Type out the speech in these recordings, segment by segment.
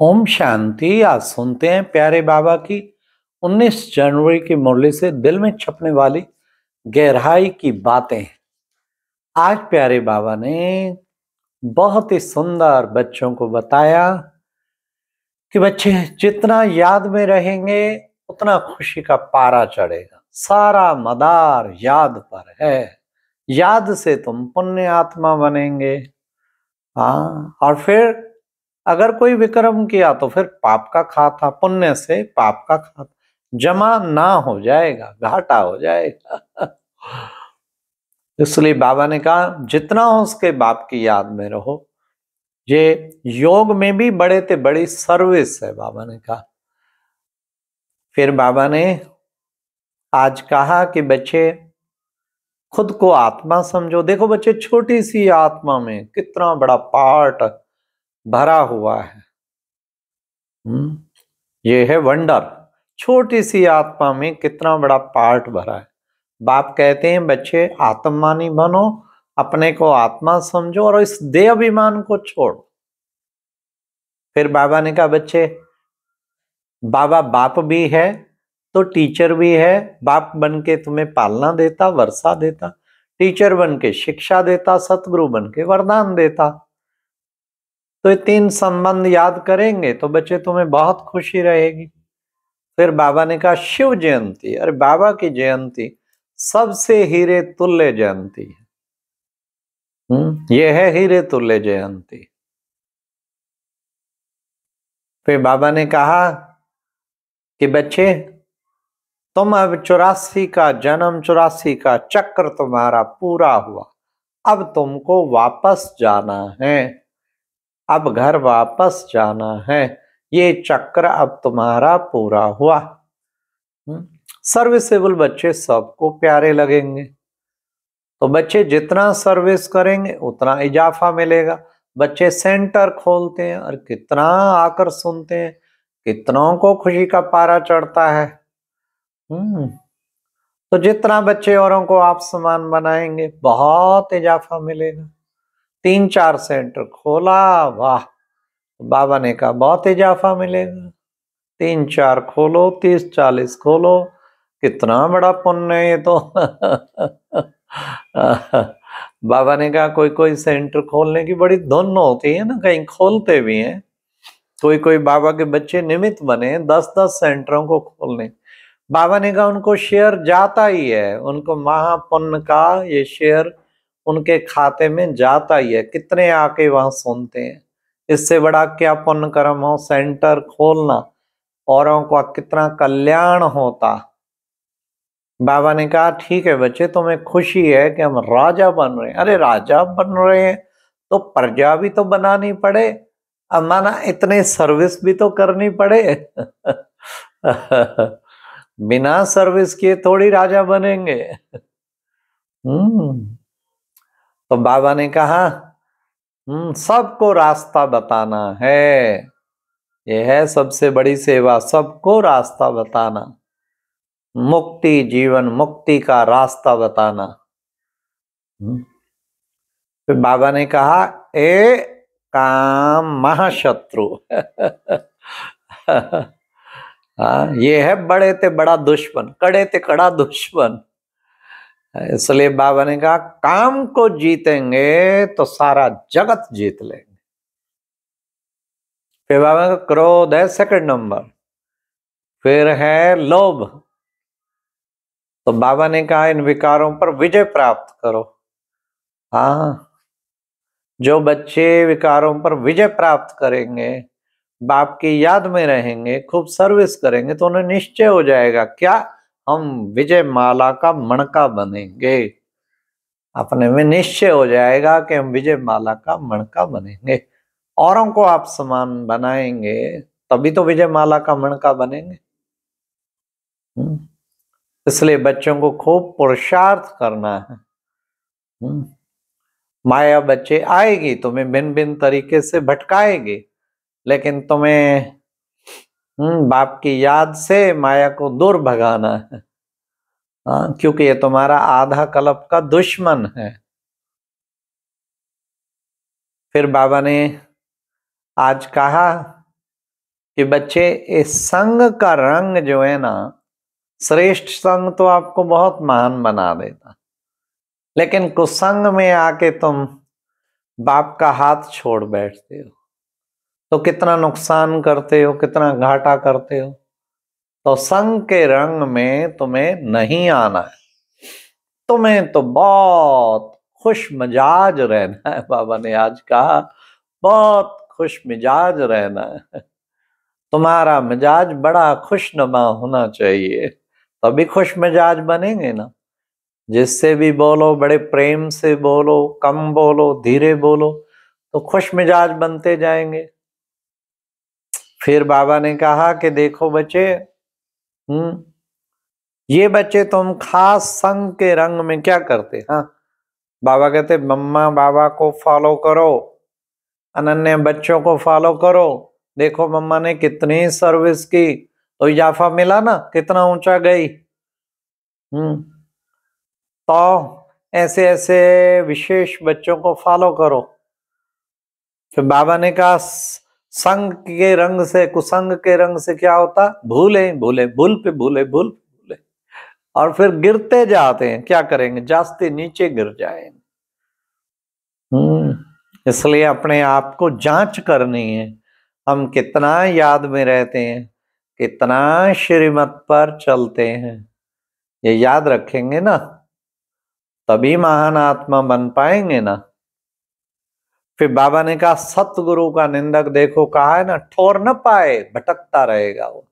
ओम शांति। आज सुनते हैं प्यारे बाबा की 19 जनवरी की मुरली से दिल में छपने वाली गहराई की बातें। आज प्यारे बाबा ने बहुत ही सुंदर बच्चों को बताया कि बच्चे जितना याद में रहेंगे उतना खुशी का पारा चढ़ेगा। सारा मदार याद पर है। याद से तुम पुण्य आत्मा बनेंगे। हाँ, और फिर अगर कोई विक्रम किया तो फिर पाप का खाता, पुण्य से पाप का खाता जमा ना हो जाएगा, घाटा हो जाएगा। इसलिए बाबा ने कहा जितना हो उसके बाप की याद में रहो। ये योग में भी बड़े ते बड़ी सर्विस है, बाबा ने कहा। फिर बाबा ने आज कहा कि बच्चे खुद को आत्मा समझो। देखो बच्चे, छोटी सी आत्मा में कितना बड़ा पार्ट भरा हुआ है। ये है वंडर। छोटी सी आत्मा में कितना बड़ा पार्ट भरा है। बाप कहते हैं बच्चे आत्मानी बनो, अपने को आत्मा समझो और इस देह अभिमान को छोड़ो। फिर बाबा ने कहा बच्चे, बाबा बाप भी है तो टीचर भी है। बाप बन के तुम्हें पालना देता, वर्षा देता। टीचर बन के शिक्षा देता, सतगुरु बन के वरदान देता। तो ये तीन संबंध याद करेंगे तो बच्चे तुम्हें बहुत खुशी रहेगी। फिर बाबा ने कहा शिव जयंती, अरे बाबा की जयंती सबसे हीरे तुल्य जयंती है। ये है हीरे तुल्य जयंती। फिर बाबा ने कहा कि बच्चे तुम अब 84 का जन्म, 84 का चक्र तुम्हारा पूरा हुआ। अब तुमको वापस जाना है, अब घर वापस जाना है। ये चक्र अब तुम्हारा पूरा हुआ। सर्विसेबल बच्चे सबको प्यारे लगेंगे। तो बच्चे जितना सर्विस करेंगे उतना इजाफा मिलेगा। बच्चे सेंटर खोलते हैं और कितना आकर सुनते हैं, कितनों को खुशी का पारा चढ़ता है। तो जितना बच्चे औरों को आप समान बनाएंगे बहुत इजाफा मिलेगा। 3-4 सेंटर खोला, वाह, बाबा ने कहा बहुत इजाफा मिलेगा। 3-4 खोलो, 30-40 खोलो, कितना बड़ा पुण्य है ये तो। बाबा ने कहा कोई कोई सेंटर खोलने की बड़ी धुन होती है ना, कहीं खोलते भी हैं। कोई कोई बाबा के बच्चे निमित्त बने 10-10 सेंटरों को खोलने। बाबा ने कहा उनको शेयर जाता ही है, उनको महापुण्य का ये शेयर उनके खाते में जाता ही है। कितने आके वहां सुनते हैं। इससे बड़ा क्या पुण्य कर्म हो सेंटर खोलना, औरों का कितना कल्याण होता। बाबा ने कहा ठीक है बच्चे, तुम्हें खुशी है कि हम राजा बन रहे हैं। अरे राजा बन रहे हैं तो प्रजा भी तो बनानी पड़े। अब माना इतने सर्विस भी तो करनी पड़े। बिना सर्विस किए थोड़ी राजा बनेंगे। तो बाबा ने कहा सबको रास्ता बताना है। यह है सबसे बड़ी सेवा, सबको रास्ता बताना। मुक्ति, जीवन मुक्ति का रास्ता बताना। फिर बाबा ने कहा ए काम महाशत्रु। ये है बड़े ते बड़ा दुश्मन, कड़े ते कड़ा दुश्मन। इसलिए बाबा ने कहा काम को जीतेंगे तो सारा जगत जीत लेंगे। फिर बाबा का क्रोध है सेकंड नंबर। फिर है लोभ। तो बाबा ने कहा इन विकारों पर विजय प्राप्त करो। हाँ, जो बच्चे विकारों पर विजय प्राप्त करेंगे, बाप की याद में रहेंगे, खूब सर्विस करेंगे, तो उन्हें निश्चय हो जाएगा क्या, हम विजय माला का मणका बनेंगे। अपने में निश्चय हो जाएगा कि हम विजय माला का मणका बनेंगे। औरों को आप समान बनाएंगे तभी तो विजय माला का मणका बनेंगे। इसलिए बच्चों को खूब पुरुषार्थ करना है। माया बच्चे आएगी, तुम्हें भिन्न भिन्न तरीके से भटकाएगी, लेकिन तुम्हें बाप की याद से माया को दूर भगाना है। क्योंकि ये तुम्हारा आधा कल्प का दुश्मन है। फिर बाबा ने आज कहा कि बच्चे इस संग का रंग जो है ना, श्रेष्ठ संग तो आपको बहुत महान बना देता, लेकिन कुसंग में आके तुम बाप का हाथ छोड़ बैठते हो तो कितना नुकसान करते हो, कितना घाटा करते हो। तो संग के रंग में तुम्हें नहीं आना है, तुम्हें तो बहुत खुश मिजाज रहना है। बाबा ने आज कहा बहुत खुश मिजाज रहना है, तुम्हारा मिजाज बड़ा खुशनुमा होना चाहिए, तभी खुश मिजाज बनेंगे ना। जिससे भी बोलो बड़े प्रेम से बोलो, कम बोलो, धीरे बोलो, तो खुश मिजाज बनते जाएंगे। फिर बाबा ने कहा कि देखो बच्चे, ये बच्चे तुम खास संग के रंग में क्या करते। हाँ, बाबा कहते मम्मा बाबा को फॉलो करो, अनन्य बच्चों को फॉलो करो। देखो मम्मा ने कितनी सर्विस की, तो इजाफा मिला ना, कितना ऊंचा गई। तो ऐसे ऐसे विशेष बच्चों को फॉलो करो। फिर बाबा ने कहा संग के रंग से, कुसंग के रंग से क्या होता, भूले भूले, भूल पे भूले, भूल पे भूले, और फिर गिरते जाते हैं। क्या करेंगे, जास्ते नीचे गिर जाएंगे। इसलिए अपने आप को जांच करनी है, हम कितना याद में रहते हैं, कितना श्रीमत पर चलते हैं। ये याद रखेंगे ना, तभी महान आत्मा बन पाएंगे ना। फिर बाबा ने कहा सतगुरु का निंदक देखो, कहा है ना, ठोर न पाए, भटकता रहेगा वो।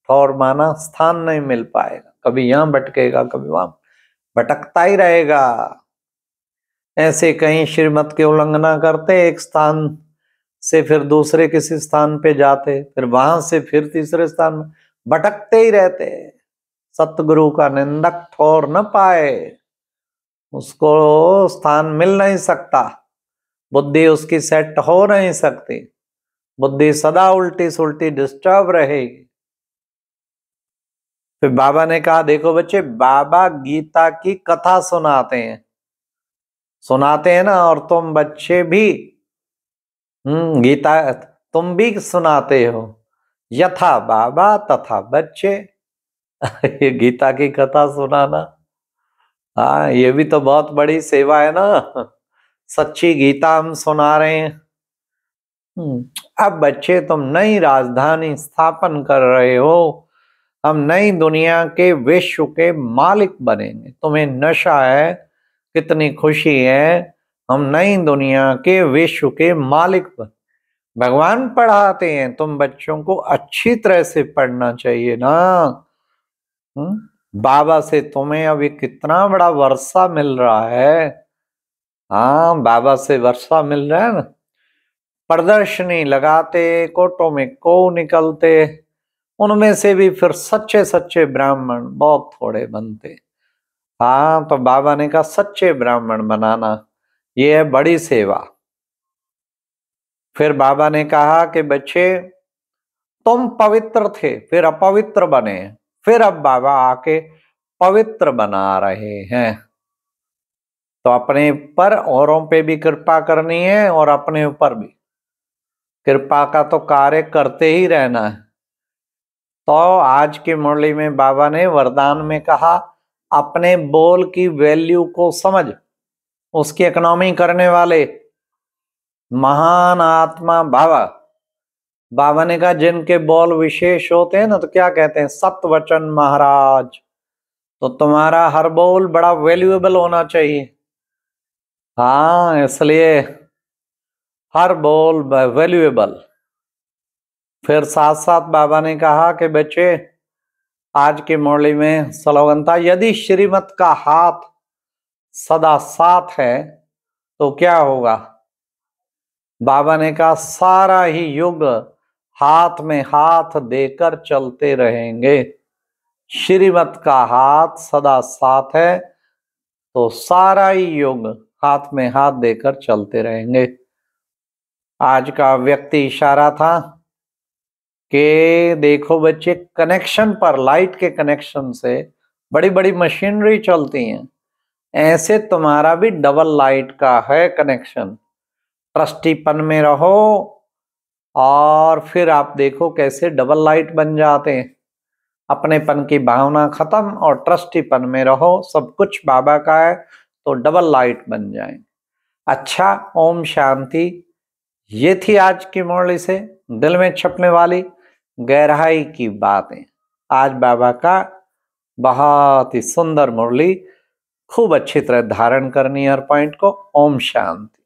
ठोर माना स्थान नहीं मिल पाएगा, कभी यहां भटकेगा, कभी वहां भटकता ही रहेगा। ऐसे कहीं श्रीमत की उल्लंघना करते, एक स्थान से फिर दूसरे किसी स्थान पे जाते, फिर वहां से फिर तीसरे स्थान में भटकते ही रहते। सतगुरु का निंदक ठोर न पाए, उसको स्थान मिल नहीं सकता, बुद्धि उसकी सेट हो नहीं सकती, बुद्धि सदा उल्टी सुल्टी डिस्टर्ब रहेगी। फिर बाबा ने कहा देखो बच्चे, बाबा गीता की कथा सुनाते हैं ना, और तुम बच्चे भी गीता तुम भी सुनाते हो, यथा बाबा तथा बच्चे। ये गीता की कथा सुनाना, हाँ ये भी तो बहुत बड़ी सेवा है ना। सच्ची गीता हम सुना रहे हैं। अब बच्चे तुम नई राजधानी स्थापन कर रहे हो, हम नई दुनिया के विश्व के मालिक बनेंगे। तुम्हें नशा है, कितनी खुशी है, हम नई दुनिया के विश्व के मालिक बन। भगवान पढ़ाते हैं, तुम बच्चों को अच्छी तरह से पढ़ना चाहिए ना। बाबा से तुम्हें अभी कितना बड़ा वर्षा मिल रहा है। हाँ, बाबा से वर्षा मिल रहा है ना। प्रदर्शनी लगाते, कोटों में को निकलते, उनमें से भी फिर सच्चे सच्चे ब्राह्मण बहुत थोड़े बनते। हाँ, तो बाबा ने कहा सच्चे ब्राह्मण बनाना, ये है बड़ी सेवा। फिर बाबा ने कहा कि बच्चे तुम पवित्र थे, फिर अपवित्र बने, फिर अब बाबा आके पवित्र बना रहे हैं। तो अपने पर औरों पे भी कृपा करनी है और अपने ऊपर भी कृपा का तो कार्य करते ही रहना है। तो आज की मुरली में बाबा ने वरदान में कहा अपने बोल की वैल्यू को समझ, उसकी इकोनॉमी करने वाले महान आत्मा बाबा। बाबा ने कहा जिनके बोल विशेष होते हैं ना, तो क्या कहते हैं, सतवचन महाराज। तो तुम्हारा हर बोल बड़ा वैल्यूएबल होना चाहिए। हाँ, इसलिए हर बोल वैल्यूएबल। फिर साथ साथ बाबा ने कहा कि बच्चे आज की मुरली में स्लोगन था, यदि श्रीमत का हाथ सदा साथ है तो क्या होगा। बाबा ने कहा सारा ही युग हाथ में हाथ देकर चलते रहेंगे। श्रीमत का हाथ सदा साथ है तो सारा ही युग हाथ में हाथ देकर चलते रहेंगे। आज का व्यक्ति इशारा था कि देखो बच्चे, कनेक्शन पर, लाइट के कनेक्शन से बड़ी बड़ी मशीनरी चलती हैं, ऐसे तुम्हारा भी डबल लाइट का है कनेक्शन। ट्रस्टीपन में रहो और फिर आप देखो कैसे डबल लाइट बन जाते हैं। अपनेपन की भावना खत्म और ट्रस्टीपन में रहो, सब कुछ बाबा का है तो डबल लाइट बन जाएंगे। अच्छा, ओम शांति। ये थी आज की मुरली से दिल में छपने वाली गहराई की बातें। आज बाबा का बहुत ही सुंदर मुरली खूब अच्छी तरह धारण करनी हर पॉइंट को। ओम शांति।